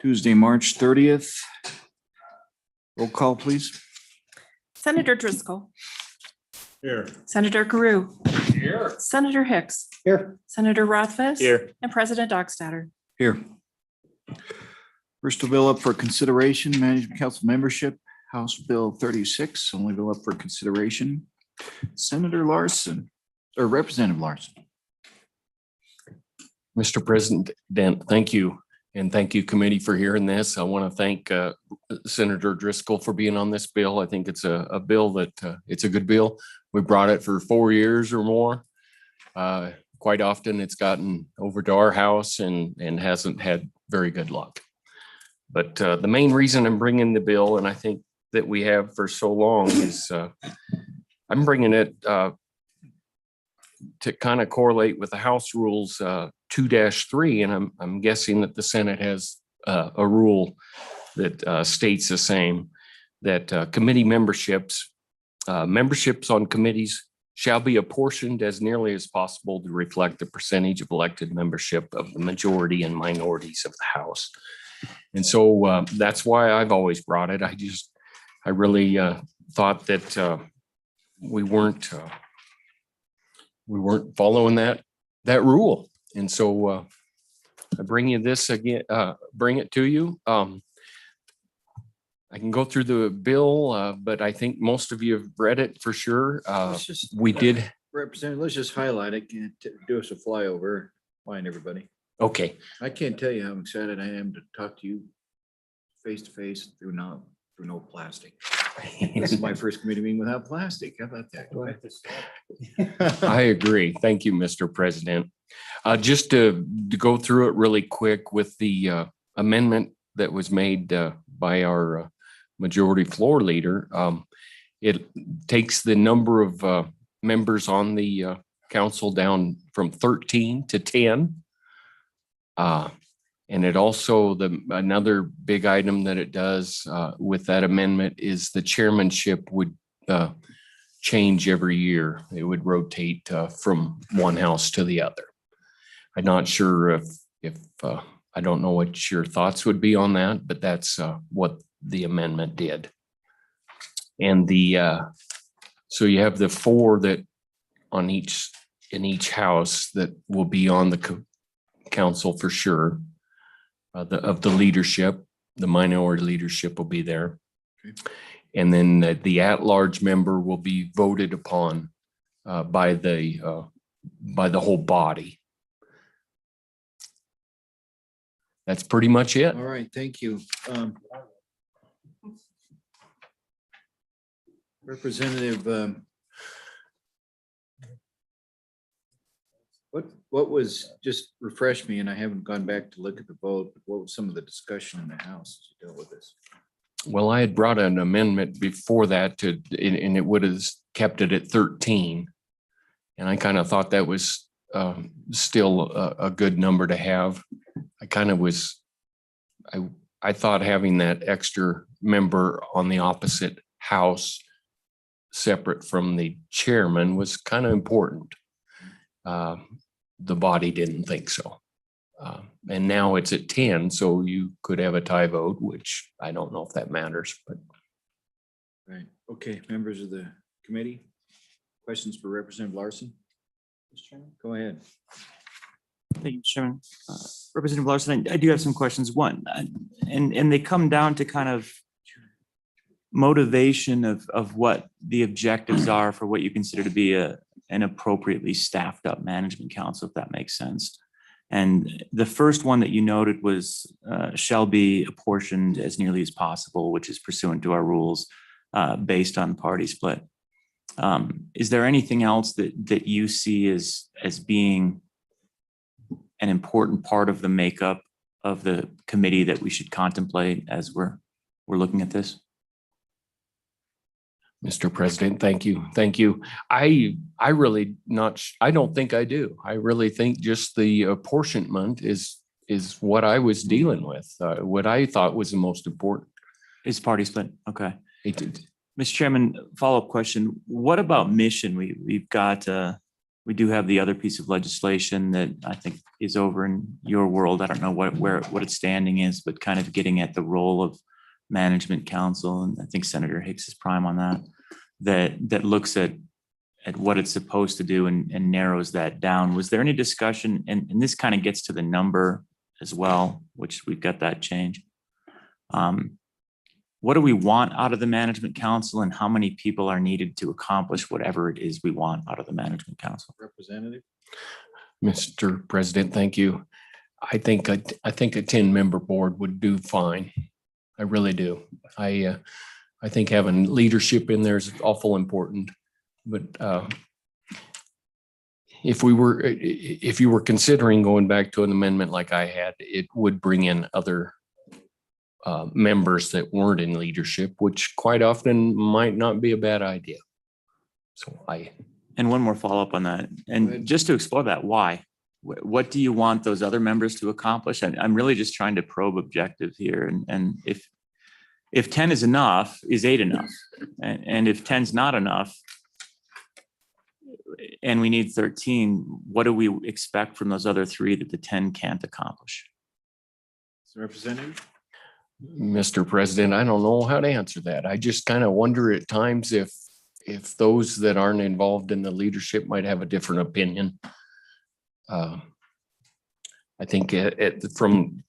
Tuesday, March 30th. Roll call, please. Senator Driscoll. Here. Senator Carew. Here. Senator Hicks. Here. Senator Rothfuss. Here. And President Dockstader. Here. First bill up for consideration, Management Council membership, House Bill 36, only bill up for consideration. Senator Larson, or Representative Larson. Mr. President, thank you. And thank you, committee, for hearing this. I want to thank Senator Driscoll for being on this bill. I think it's a bill that it's a good bill. We brought it for 4 years or more. Quite often it's gotten over to our house and hasn't had very good luck. But the main reason I'm bringing the bill, and I think that we have for so long, is I'm bringing it to kind of correlate with the House Rules 2-3, and I'm guessing that the Senate has a rule that states the same, that committee memberships on committees shall be apportioned as nearly as possible to reflect the percentage of elected membership of the majority and minorities of the House. And so that's why I've always brought it. I really thought that we weren't following that rule. And so I bring you this again, bring it to you. I can go through the bill, but I think most of you have read it for sure. We did. Representative, let's just highlight it, do us a flyover, find everybody. Okay. I can't tell you how excited I am to talk to you face to face through no plastic. This is my first committee meeting without plastic. How about that? Go ahead. I agree. Thank you, Mr. President. Just to go through it really quick with the amendment that was made by our majority floor leader. It takes the number of members on the council down from 13 to 10. And it also, another big item that it does with that amendment is the chairmanship would change every year. It would rotate from one house to the other. I'm not sure if I don't know what your thoughts would be on that, but that's what the amendment did. And so you have the 4 that in each house that will be on the council for sure. Of the leadership, the minority leadership will be there. Okay. And then the at-large member will be voted upon by the whole body. That's pretty much it. All right, thank you. Representative, what was, just refresh me, and I haven't gone back to look at the vote, but what was some of the discussion in the House as you dealt with this? Well, I had brought an amendment before that and it would have kept it at 13. And I kind of thought that was still a good number to have. I thought having that extra member on the opposite house separate from the chairman was kind of important. The body didn't think so. And now it's at 10, so you could have a tie vote, which I don't know if that matters, but. Right, okay, members of the committee, questions for Representative Larson? Go ahead. Thank you, Chairman. Representative Larson, I do have some questions. One, and they come down to kind of motivation of what the objectives are for what you consider to be an appropriately staffed up management council, if that makes sense. And the first one that you noted was shall be apportioned as nearly as possible, which is pursuant to our rules based on party split. Is there anything else that you see as being an important part of the makeup of the committee that we should contemplate as we're looking at this? Mr. President, thank you. Thank you. I don't think I do. I really think just the apportionment is what I was dealing with, what I thought was the most important. Is party split? Okay. It did. Mr. Chairman, follow-up question. What about mission? We've got We do have the other piece of legislation that I think is over in your world. I don't know what its standing is, but kind of getting at the role of management council. And I think Senator Hicks is prime on that looks at what it's supposed to do and narrows that down. Was there any discussion, and this kind of gets to the number as well, which we've got that change. What do we want out of the management council, and how many people are needed to accomplish whatever it is we want out of the management council? Representative. Mr. President, thank you. I think a 10-member board would do fine. I really do. I think having leadership in there is awful important. But if you were considering going back to an amendment like I had, it would bring in other members that weren't in leadership, which quite often might not be a bad idea. So And one more follow-up on that. And just to explore that, why? What do you want those other members to accomplish? I'm really just trying to probe objective here. And if 10 is enough, is 8 enough? And if 10 is not enough, and we need 13, what do we expect from those other 3 that the 10 can't accomplish? Representative. Mr. President, I don't know how to answer that. I just kind of wonder at times if those that aren't involved in the leadership might have a different opinion. I think from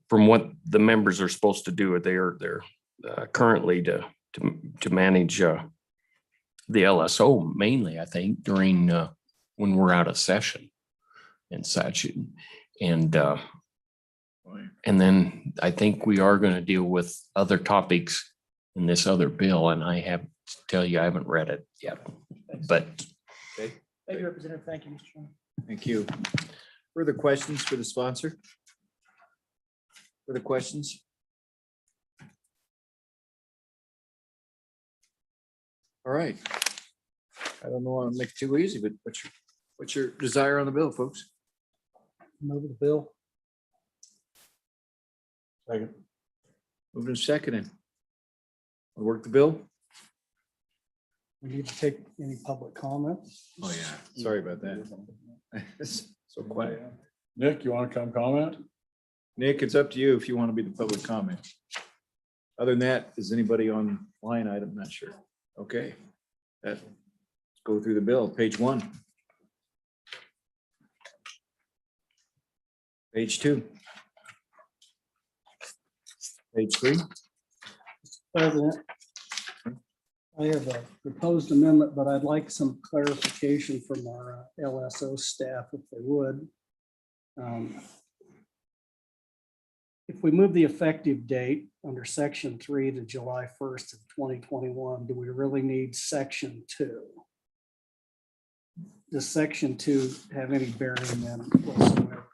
what the members are supposed to do, they're currently to manage the LSO mainly, I think, during when we're out of session and such. And then I think we are going to deal with other topics in this other bill, and I have to tell you, I haven't read it yet. But Okay. Thank you, Representative. Thank you, Mr. Chairman. Thank you. Further questions for the sponsor? Further questions? All right. I don't know, want to make it too easy, but what's your desire on the bill, folks? Move the bill. Second. Moving and seconding. We'll work the bill. We need to take any public comment. Oh, yeah. Sorry about that. So quiet. Nick, you want to come comment? Nick, it's up to you if you want to be the public comment. Other than that, is anybody on line item? Not sure. Okay. Let's go through the bill. Page 1. Page 2. Page 3. President, I have a proposed amendment, but I'd like some clarification from our LSO staff, if they would. If we move the effective date under section 3 to July 1st of 2021, do we really need section 2? Does section 2 have any bearing then whatsoever?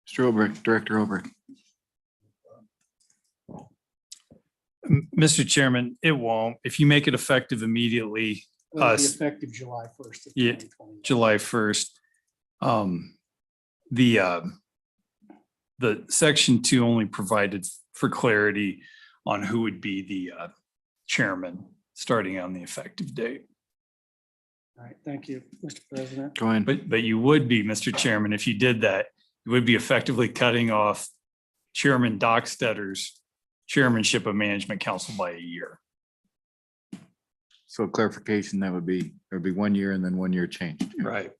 Mr. Obrecht, Director Obrecht. Mr. Chairman, it won't. If you make it effective immediately, Will it be us- effective July 1st of Yeah, 2021? July 1st. The section 2 only provided for clarity on who would be the chairman starting on the effective date. All right, thank you, Mr. President. Go ahead. But you would be, Mr. Chairman, if you did that, you would be effectively cutting off Chairman Dockstetter's chairmanship of Management Council by a year. So clarification, that would be, there would be 1 year and then 1 year change. Right.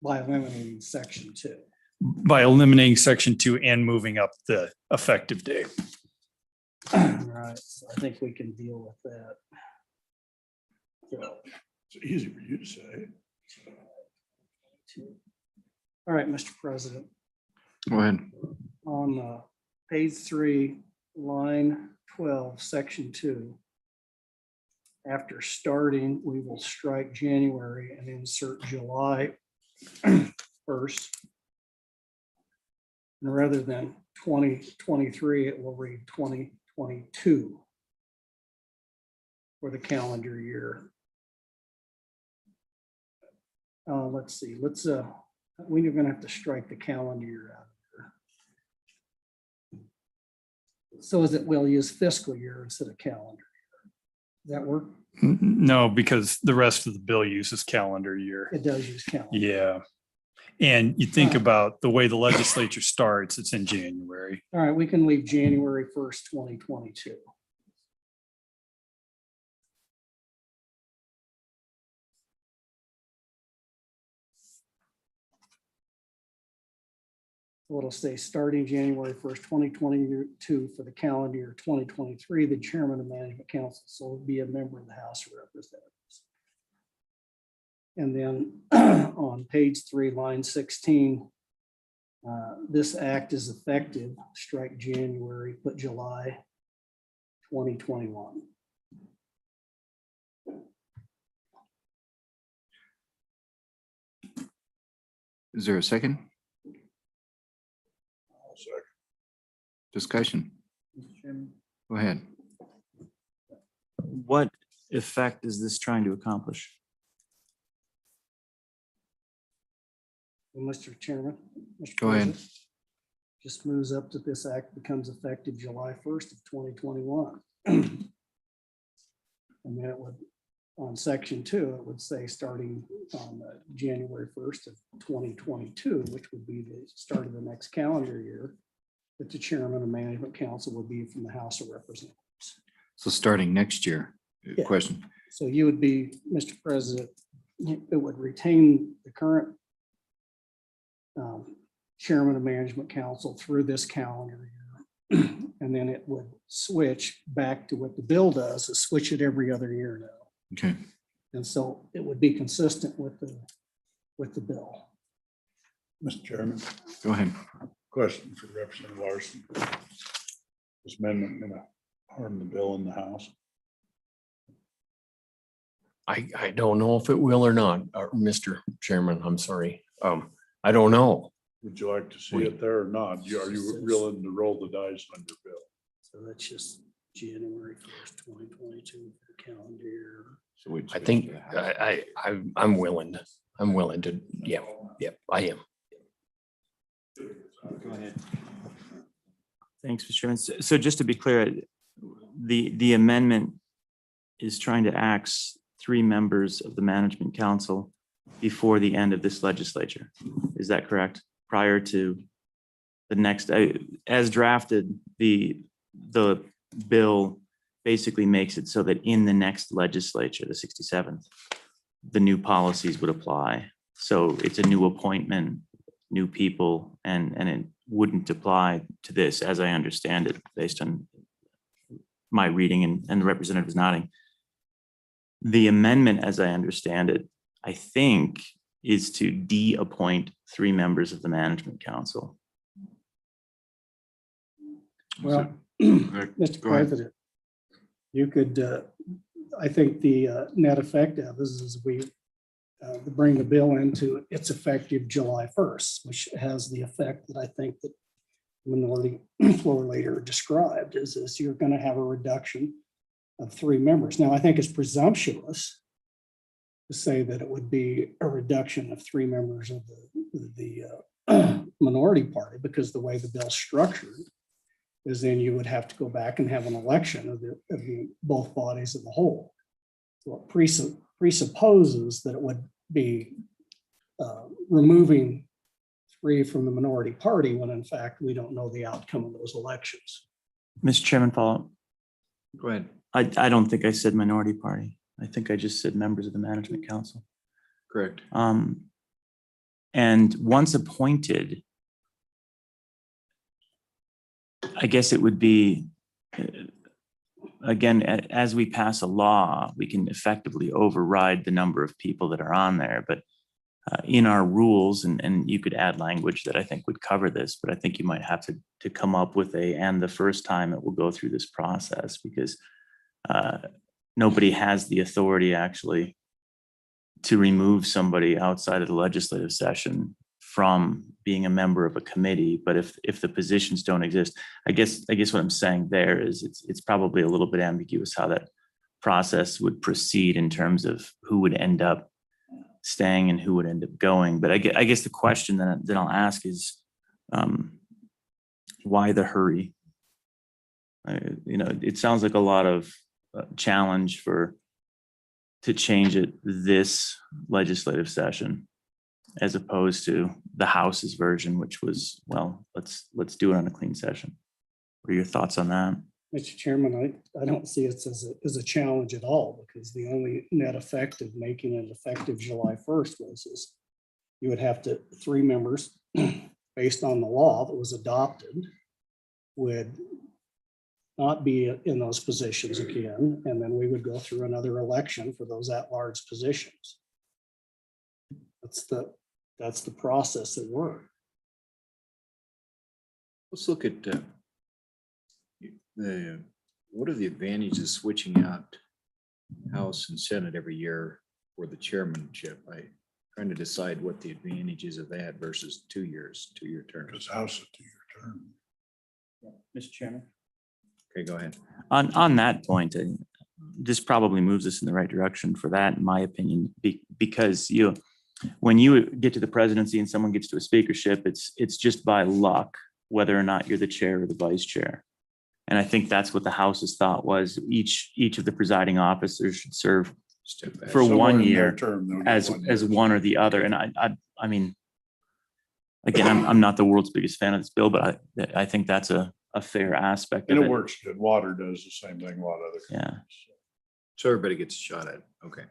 By eliminating section 2. By eliminating section 2 and moving up the effective date. All right, so I think we can deal with that. So, It's easy for you to say. all right, Mr. President, Go ahead. on page 3, line 12, section 2. After starting, we will strike January and insert July 1st. And rather than 2023, it will read 2022 for the calendar year. Let's see, we're gonna have to strike the calendar year out of here. So is it, we'll use fiscal year instead of calendar? Does that work? No, because the rest of the bill uses calendar year. It does use calendar. Yeah. And you think Huh. about the way the legislature starts, it's in January. All right, we can leave January 1st, 2022. So it'll say starting January 1st, 2022 for the calendar year 2023, the chairman of management council, so will be a member of the House of Representatives. And then on page 3, line 16, this act is effective, strike January, put July 2021. Is there a second I'll second. discussion? Go ahead. What effect is this trying to accomplish? Well, Mr. Chairman. Mr. Go ahead. President, just moves up that this act becomes effective July 1st of 2021. And then it would, on section 2, it would say starting on January 1st of 2022, which would be the start of the next calendar year, that the chairman of management council would be from the House of Representatives. So starting next year, Yeah. question. So you would be, Mr. President, it would retain the current chairman of management council through this calendar year. And then it would switch back to what the bill does, is switch it every other year now. Okay. And so it would be consistent with the bill. Mr. Chairman, Go ahead. question for Representative Larson. This amendment gonna harm the bill in the House? I don't know if it will or not, Mr. Chairman, I'm sorry. I don't know. Would you like to see it there or not? Are you willing to roll the dice on your bill? So that's just January 1st, 2022 for the calendar year. So we'd I switch think to the House. I'm willing. I'm willing to, yeah, I am. Go ahead. Thanks, Mr. Chairman. So just to be clear, the amendment is trying to axe 3 members of the management council before the end of this legislature. Is that correct? Prior to the next, as drafted, the bill basically makes it so that in the next legislature, the 67th, the new policies would apply. So it's a new appointment, new people, and it wouldn't apply to this, as I understand it, based on my reading and the representative is nodding. The amendment, as I understand it, I think, is to de-appoint 3 members of the management council. Well, Mr. Mr. President, you could, I think the net effect of this is we bring the bill into its effective July 1st, which has the effect that I think that minority floor leader described is you're going to have a reduction of 3 members. Now, I think it's presumptuous to say that it would be a reduction of 3 members of the minority party, because the way the bill's structured is then you would have to go back and have an election of the both bodies of the whole. So it presupposes that it would be removing 3 from the minority party when in fact we don't know the outcome of those elections. Mr. Chairman, follow. Go ahead. I don't think I said minority party. I think I just said members of the management council. Correct. And once appointed, I guess it would be, again, as we pass a law, we can effectively override the number of people that are on there. But in our rules, and you could add language that I think would cover this, but I think you might have to come up with and the first time it will go through this process, because nobody has the authority actually to remove somebody outside of the legislative session from being a member of a committee. But if the positions don't exist, I guess what I'm saying there is it's probably a little bit ambiguous how that process would proceed in terms of who would end up staying and who would end up going. But I guess the question that I'll ask is why the hurry? It sounds like a lot of challenge to change it this legislative session as opposed to the House's version, which was, well, let's do it on a clean session. What are your thoughts on that? Mr. Chairman, I don't see it as a challenge at all, because the only net effect of making it effective July 1st was you would have to, 3 members, based on the law that was adopted, would not be in those positions again, and then we would go through another election for those at-large positions. That's the process that works. Let's look at what are the advantages of switching out House and Senate every year for the chairmanship? I'm trying to decide what the advantages of that versus 2 years, 2-year terms. Because House is a 2-year term. Mr. Chairman. Okay, go ahead. On that point, this probably moves us in the right direction for that, in my opinion, because when you get to the presidency and someone gets to a speakership, it's just by luck whether or not you're the chair or the vice chair. And I think that's what the House's thought was. Each of the presiding officers should serve Step back. for Somewhere 1 in their year term, they'll get as 1 year. one or the other. And I mean, again, I'm not the world's biggest fan of this bill, but I think that's a fair aspect of And it it. works good. Water does the same thing a lot of other. Yeah. companies. So everybody gets a shot at it. Okay.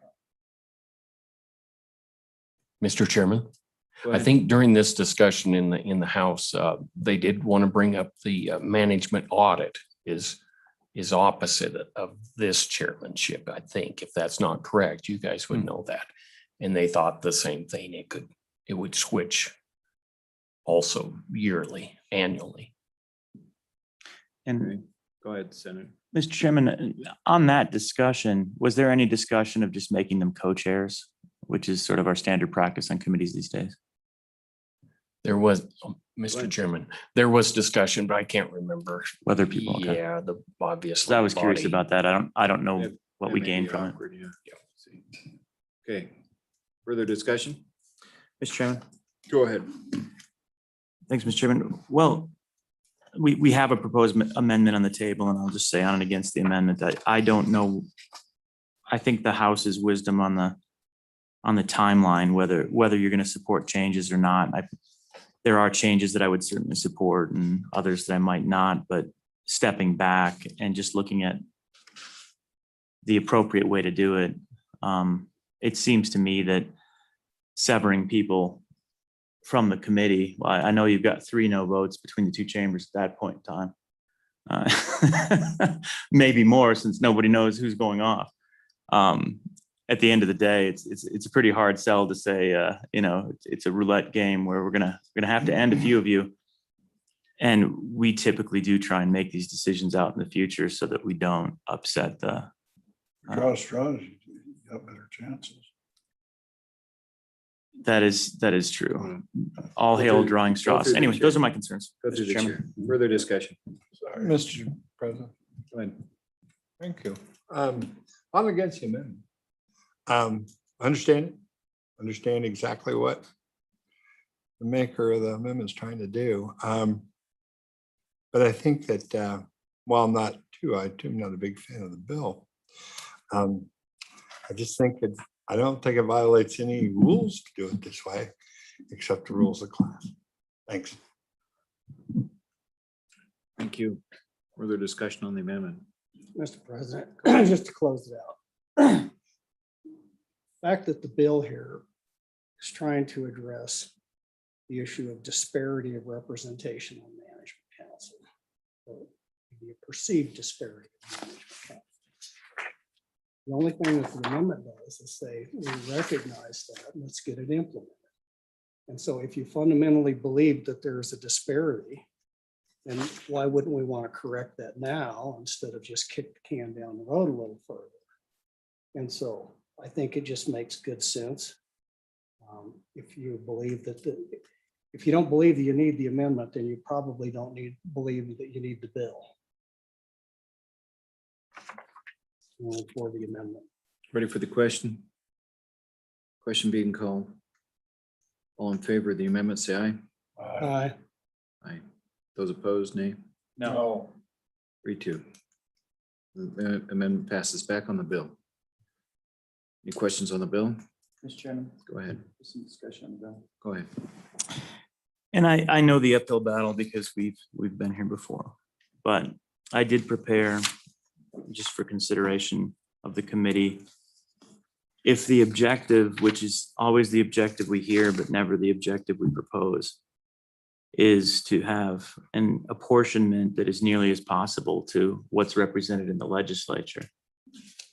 Mr. Chairman, Go I ahead. think during this discussion in the House, they did want to bring up the management audit is opposite of this chairmanship. I think if that's not correct, you guys would know that. And they thought the same thing. It would switch also annually. And Okay. Go ahead, Senator. Mr. Chairman, on that discussion, was there any discussion of just making them co-chairs, which is sort of our standard practice on committees these days? There was, Go Mr. ahead. Chairman, there was discussion, but I can't remember. Whether people, okay. Yeah, the obvious. So I was curious body. about that. I don't know That- what that we may gained be from it. awkward, yeah. See. Okay. Further discussion? Mr. Chairman. Go ahead. Thanks, Mr. Chairman. Well, we have a proposed amendment on the table, and I'll just say on and against the amendment that I don't know. I think the House's wisdom on the timeline, whether you're going to support changes or not. There are changes that I would certainly support and others that I might not, but stepping back and just looking at the appropriate way to do it, it seems to me that severing people from the committee, well, I know you've got 3 no votes between the 2 chambers at that point in time. Maybe more, since nobody knows who's going off. At the end of the day, it's a pretty hard sell to say, it's a roulette game where we're gonna have to end a few of you. And we typically do try and make these decisions out in the future so that we don't upset the. Draw straws, you got better chances. That is true. All Go hail through- drawing go straws. through the Anyway, chair. those are my concerns. Go through Mr. the Chairman. chair. Further discussion. Sorry. Mr. President, Go ahead. thank you. I'm against the amendment. Understand exactly what the maker of the amendment is trying to do. But I think that while I'm not I'm not a big fan of the bill. I just think I don't think it violates any rules to do it this way, except the rules of class. Thanks. Thank you. Further discussion on the amendment. Mr. President, just to close it out. The fact that the bill here is trying to address the issue of disparity of representation on management council. Or maybe a perceived disparity of management council. The only thing that the amendment does is say, we recognize that, and let's get it implemented. And so if you fundamentally believe that there's a disparity, then why wouldn't we want to correct that now instead of just kick the can down the road a little further? And so I think it just makes good sense. If you believe that if you don't believe that you need the amendment, then you probably don't believe that you need the bill. For the amendment. Ready for the question? Question being called. All in favor of the amendment, say aye. Aye. Aye. Those opposed, nay. No. 3-2. The amendment passes back on the bill. Any questions on the bill? Mr. Chairman, Go ahead. some discussion on the bill. Go ahead. And I know the uphill battle because we've been here before, but I did prepare just for consideration of the committee. If the objective, which is always the objective we hear, but never the objective we propose, is to have an apportionment that is nearly as possible to what's represented in the legislature,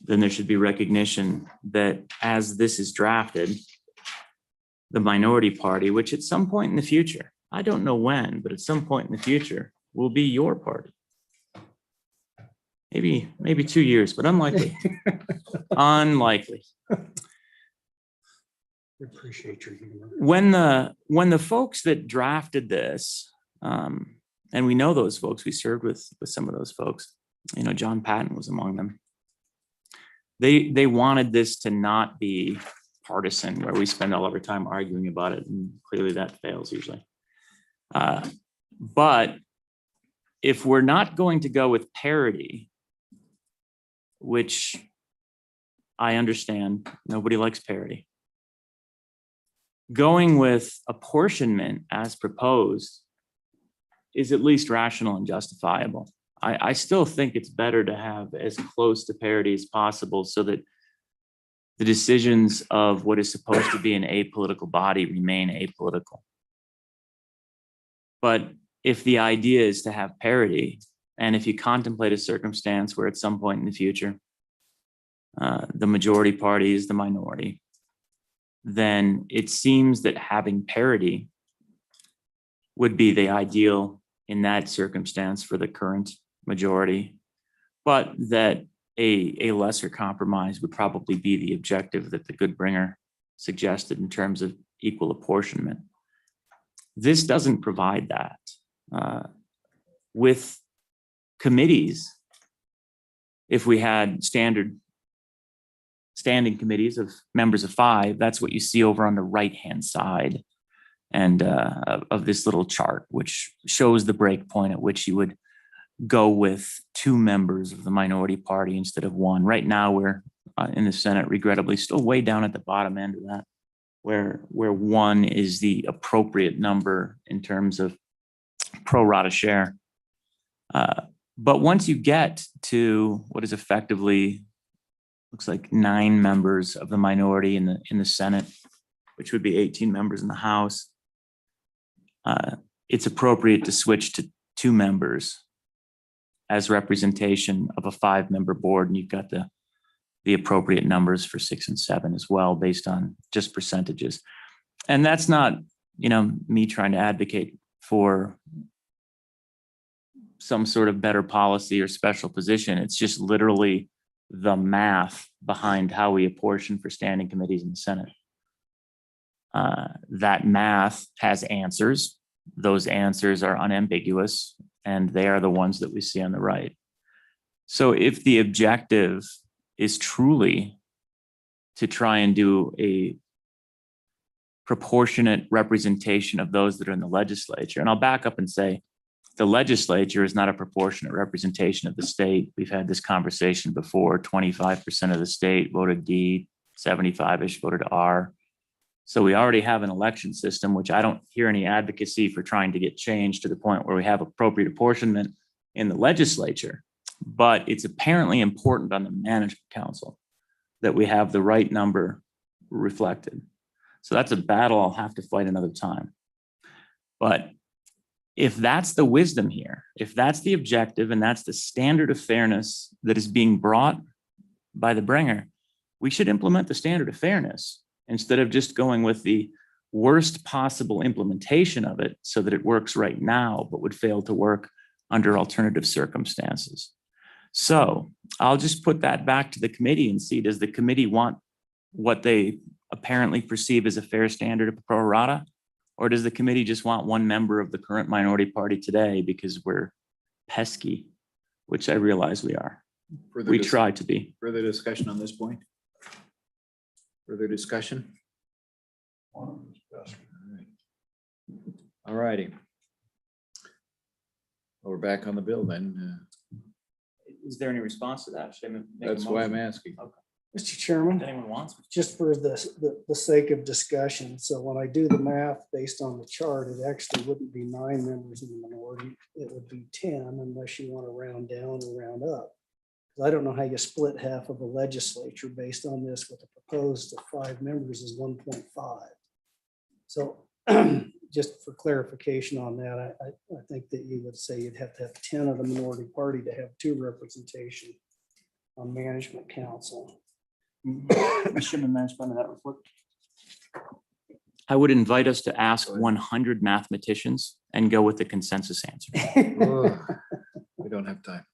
then there should be recognition that as this is drafted, the minority party, which at some point in the future, I don't know when, but at some point in the future, will be your party. Maybe 2 years, but unlikely. Unlikely. Appreciate your humor. When the folks that drafted this, and we know those folks, we served with some of those folks, John Patton was among them. They wanted this to not be partisan, where we spend all of our time arguing about it, and clearly that fails usually. But if we're not going to go with parity, which I understand, nobody likes parity, going with apportionment as proposed is at least rational and justifiable. I still think it's better to have as close to parity as possible so that the decisions of what is supposed to be an apolitical body remain apolitical. But if the idea is to have parity, and if you contemplate a circumstance where at some point in the future, the majority party is the minority, then it seems that having parity would be the ideal in that circumstance for the current majority, but that a lesser compromise would probably be the objective that the good bringer suggested in terms of equal apportionment. This doesn't provide that. With committees, if we had standing committees of members of 5, that's what you see over on the right-hand side and of this little chart, which shows the break point at which you would go with 2 members of the minority party instead of 1. Right now, we're in the Senate, regrettably, still way down at the bottom end of that, where 1 is the appropriate number in terms of pro rata share. But once you get to what is effectively, looks like 9 members of the minority in the Senate, which would be 18 members in the House, it's appropriate to switch to 2 members as representation of a 5-member board, and you've got the appropriate numbers for 6 and 7 as well, based on just percentages. And that's not, me trying to advocate for some sort of better policy or special position. It's just literally the math behind how we apportion for standing committees in the Senate. That math has answers. Those answers are unambiguous, and they are the ones that we see on the right. So if the objective is truly to try and do a proportionate representation of those that are in the legislature, and I'll back up and say, the legislature is not a proportionate representation of the state. We've had this conversation before. 25% of the state voted D, 75-ish voted R. So we already have an election system, which I don't hear any advocacy for trying to get changed to the point where we have appropriate apportionment in the legislature. But it's apparently important on the management council that we have the right number reflected. So that's a battle I'll have to fight another time. But if that's the wisdom here, if that's the objective and that's the standard of fairness that is being brought by the bringer, we should implement the standard of fairness instead of just going with the worst possible implementation of it so that it works right now, but would fail to work under alternative circumstances. So I'll just put that back to the committee and see, does the committee want what they apparently perceive as a fair standard of pro rata? Or does the committee just want 1 member of the current minority party today because we're pesky, which I realize we are. We try to be. Further discussion on this point? Further discussion? One of them is best. All righty. Well, we're back on the bill then. Is there any response to that? Should I make a That's why I'm motion? asking. Mr. Chairman, If anyone wants. just for the sake of discussion, so when I do the math based on the chart, it actually wouldn't be 9 members in the minority. It would be 10 unless you want to round down or round up. 'Cause I don't know how you split half of the legislature based on this with the proposed of 5 members is 1.5. So just for clarification on that, I think that you would say you'd have to have 10 of the minority party to have 2 representation on management council. I would invite us to ask 100 mathematicians and go with the consensus answer. Ugh, we don't have time.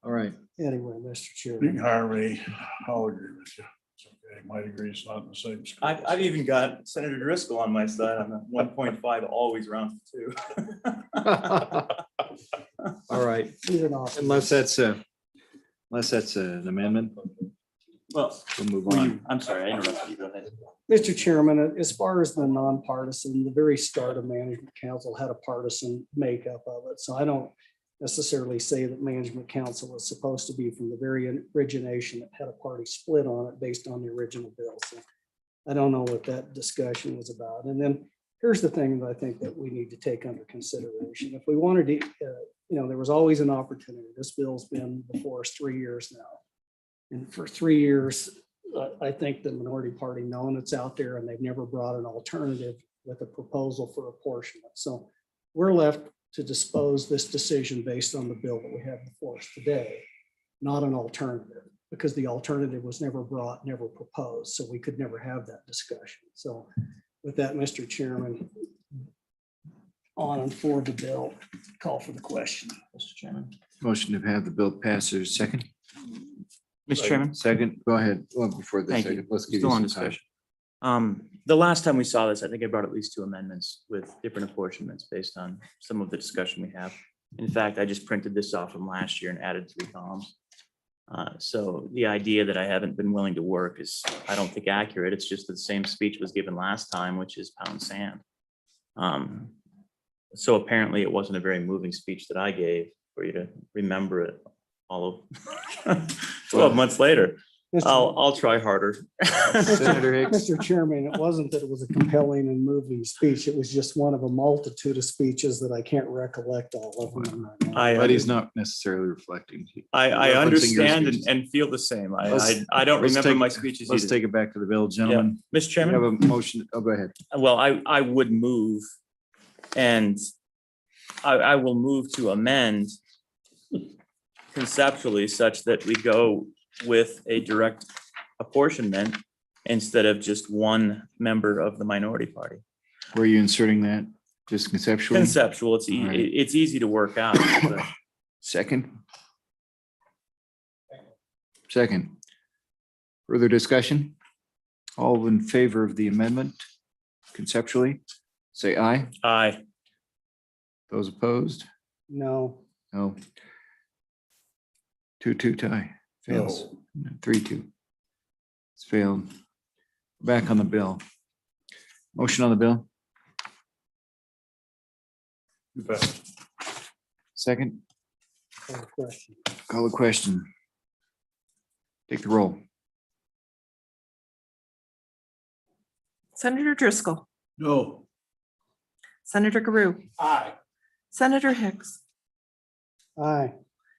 All right. Anyway, Mr. You can Chairman, hire me. I'll agree with you. It's okay. My degree's not in the same school. I've even got Senator Driscoll on my side. I'm at 1.5, always round to 2. All right. he's an awesome. Unless that's an amendment, Well, we'll move on. I'm sorry, I interrupted you. Go ahead. Mr. Chairman, as far as the nonpartisan, the very start of management council had a partisan makeup of it. So I don't necessarily say that management council was supposed to be from the very origination that had a party split on it based on the original bill. So I don't know what that discussion was about. And then here's the thing that I think that we need to take under consideration. If we wanted to, there was always an opportunity. This bill's been before us 3 years now. And for 3 years, I think the minority party known it's out there and they've never brought an alternative with a proposal for apportionment. So we're left to dispose this decision based on the bill that we have before us today, not an alternative, because the alternative was never brought, never proposed. So we could never have that discussion. So with that, Mr. Chairman, on and for the bill, call for the question. Mr. Chairman. Motion to have the bill pass. There's a second. Mr. Chairman. Second, go ahead. Well, before the Thank you. second, let's give you Still on some time. discussion. The last time we saw this, I think I brought at least 2 amendments with different apportionments based on some of the discussion we have. In fact, I just printed this off from last year and added 3 columns. So the idea that I haven't been willing to work is, I don't think accurate. It's just that the same speech was given last time, which is pound sand. So apparently it wasn't a very moving speech that I gave for you to remember it all of 12 months later. I'll try harder. Senator Hicks. Mr. Chairman, it wasn't that it was a compelling and moving speech. It was just one of a multitude of speeches that I can't recollect all of them. right now. But he's not necessarily reflecting. I referencing your understand speeches. and feel the same. Let's- I don't let's remember take- my speeches Let's either. take it back to the bill, gentlemen. Mr. We Chairman. have a motion. Oh, go ahead. Well, I would move and I will move to amend conceptually such that we go with a direct apportionment instead of just one member of the minority party. Were you inserting that just conceptually? Conceptual, it's All right. it's easy to work out. but Second. Second. Further discussion? All in favor of the amendment conceptually, say aye. Aye. Those opposed? No, No. 2-2 tie. Fails. 3-2. It's failed. Back on the bill. Motion on the bill. You bet. Second, call the question. call the question. Take the roll. Senator Driscoll, No. Senator Carew, Aye. Senator Hicks, Aye.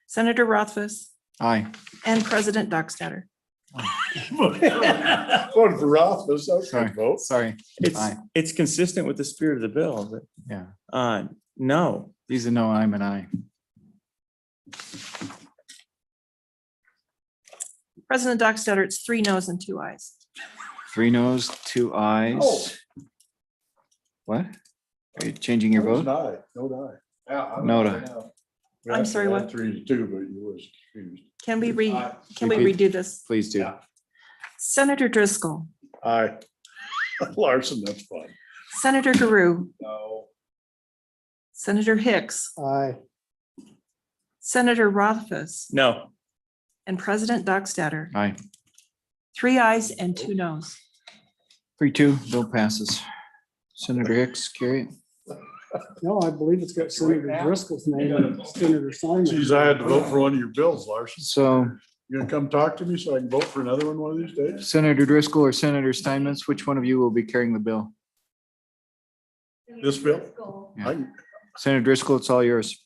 Senator Rothfuss, Aye. and President Dockstader. Voted for Rothfuss. I Sorry. can vote. Sorry. It's Aye. it's consistent with the spirit of the bill, but Yeah. no. These are no, I'm an aye. President Dockstader, it's 3 noes and 2 ayes. 3 noes, 2 ayes. Oh. What? Are you changing your vote? Aye. No die. Yeah. No die. I'm sorry, what? 3-2, but you was confused. Can we Repeat. redo this? Please do. Yeah. Senator Driscoll, Aye. Larson, that's fine. Senator Carew, No. Senator Hicks, Aye. Senator Rothfuss, No. and President Dockstader. Aye. 3 ayes and 2 noes. 3-2, bill passes. Senator Hicks, carry it. No, I believe it's got Senator Driscoll's name and Senator Simon. Geez, I had to vote for one of your bills, Larson. So You gonna come talk to me so I can vote for another one of these days? Senator Driscoll or Senator Steinmetz, which one of you will be carrying the bill? This bill? Yeah. I can- Senator Driscoll, it's all yours.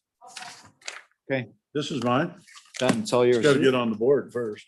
This is mine. Done, it's all Just yours. gotta get on the board first.